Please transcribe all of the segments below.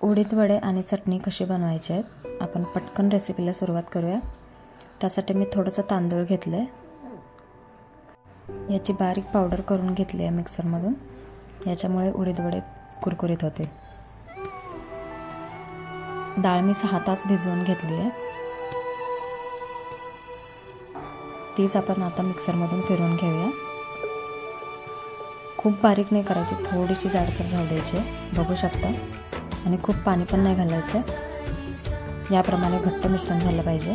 उडीद वडे आणि चटणी कशी बनवायची आहेत आपण पटकन रेसिपीला सुरुवात करूया। त्यासाठी मी थोडंसं तांदूळ घेतले, याची बारीक पावडर करून घेतली आहे मिक्सरमधून। याच्यामुळे उडीद वडे कुरकुरीत होते। डाळ मी 6 तास भिजवून घेतली आहे, तीच आपण आता मिक्सरमधून फिरवून घेऊया। खूप बारीक नाही करायची, थोडीशी जाडसर राहू द्यायची, बघू शकता। आणि खूप पाणी पण नाही घालायचं, याप्रमाणे घट्ट मिश्रण झालं पाहिजे।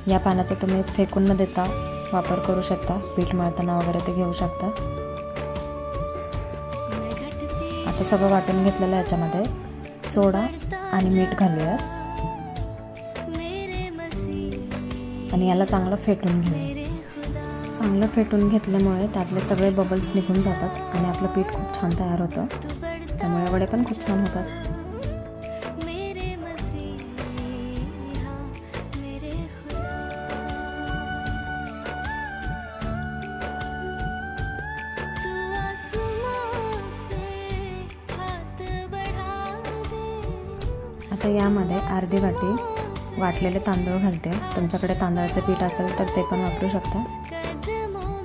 या पाण्याचा तुम्ही फेकून न देता वापर करू शकता, पीठ मळताना वगैरे ते घेऊ शकता। आता सगळं वाटून घेतलेलं याच्यामध्ये सोडा आणि मीठ घालूया आणि याला चांगलं फेटून घेऊया। चांगलं फेटून घेतल्यामुळे त्यातले सगळे बबल्स निघून जातात आणि आपलं पीठ खूप छान तयार होतं, त्यामुळे वडे पण खूप छान होतात। आता यामध्ये अर्धी वाटी वाटलेले तांदूळ घालते। तुमच्याकडे तांदळाचे पीठ असेल तर ते पण वापरू शकता।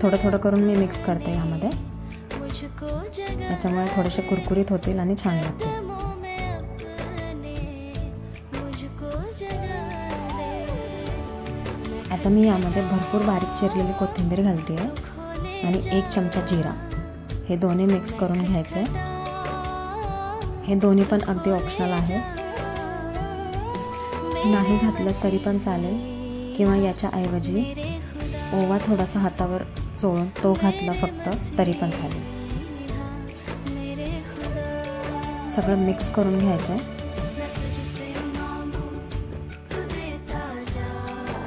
थोडं थोडं करून मी मिक्स करते यामध्ये, याच्यामुळे थोडेसे कुरकुरीत होतील आणि छान लागतील। आता मी यामध्ये भरपूर बारीक चिरलेली कोथिंबीर घालते आणि 1 चमचा जिरा, हे दोन्ही मिक्स करून घ्यायचे। हे दोन्ही पण अगदी ऑप्शनल आहे, नाही घातलं तरी पण चालेल, किंवा याच्या ऐवजी ओवा थोडासा हातावर चोळून तो घातला फक्त तरी पण चालेल। सगळं मिक्स करून घ्यायचं आहे।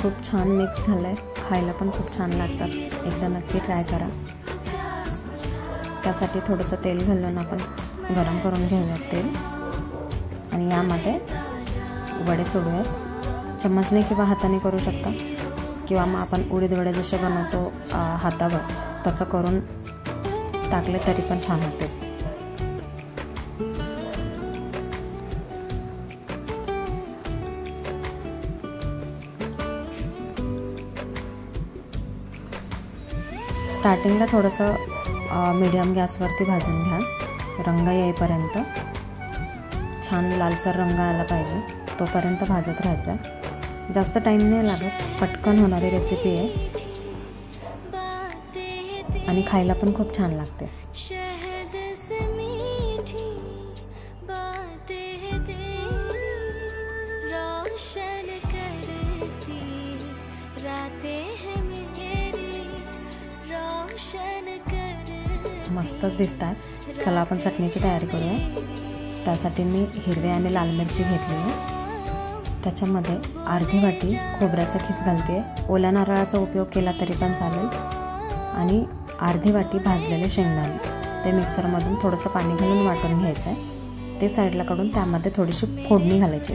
खूप छान मिक्स झालंय, खायला पण खूप छान लागतात, एकदा नक्की ट्राय करा। त्यासाठी थोडंसं तेल घालून आपण गरम करून घेऊयात तेल आणि यामध्ये वडे सोडूयात। चम्मचने किंवा हाताने करू शकता, किंवा मग आपण उडीद वडे जसे बनवतो हातावर तसं करून टाकले तरी पण छान होते। स्टार्टिंगला थोडंसं मीडियम गॅसवरती भाजून घ्या, रंग येईपर्यंत। छान लालसर रंग आला पाहिजे तोपर्यंत भाजत राहायचं। जास्त टाइम नाही लागत, पटकन होणारी रेसिपी आहे आणि खायला पण खूप छान लागते। मस्तच दिसतात। चला आपण चटणीची तयारी करूया। त्यासाठी मी हिरवी आणि लाल मिरची घेतली आहे, त्याच्यामध्ये अर्धी वाटी खोबऱ्याचा खीस घालते। ओल्या नारळाचा उपयोग केला तरी पण चालेल, आणि अर्धी वाटी भाजलेले शेंगदाणे, ते मिक्सरमधून थोडंसं पाणी घालून वाटून घ्यायचं आहे। ते साईडला काढून त्यामध्ये थोडीशी फोडणी घालायची।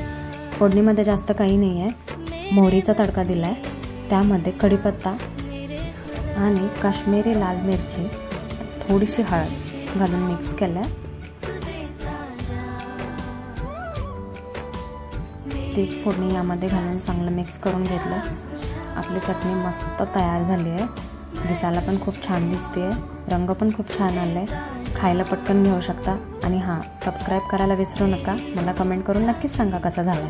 फोडणीमध्ये जास्त काही नाही आहे, मोहरीचा तडका दिला आहे, त्यामध्ये कढीपत्ता आणि काश्मीरी लाल मिरची, थोडीशी हळद घालून मिक्स केलं आहे। तीच फोडणी यामध्ये घालून चांगलं मिक्स करून घेतलं। आपली चटणी मस्त तयार झाली आहे, दिसायला पण खूप छान दिसते, रंग पण खूप छान आला आहे, खायला पटकन घेऊ शकता। आणि हां, सबस्क्राईब करायला विसरू नका, मला कमेंट करून नक्कीच सांगा कसा झाला।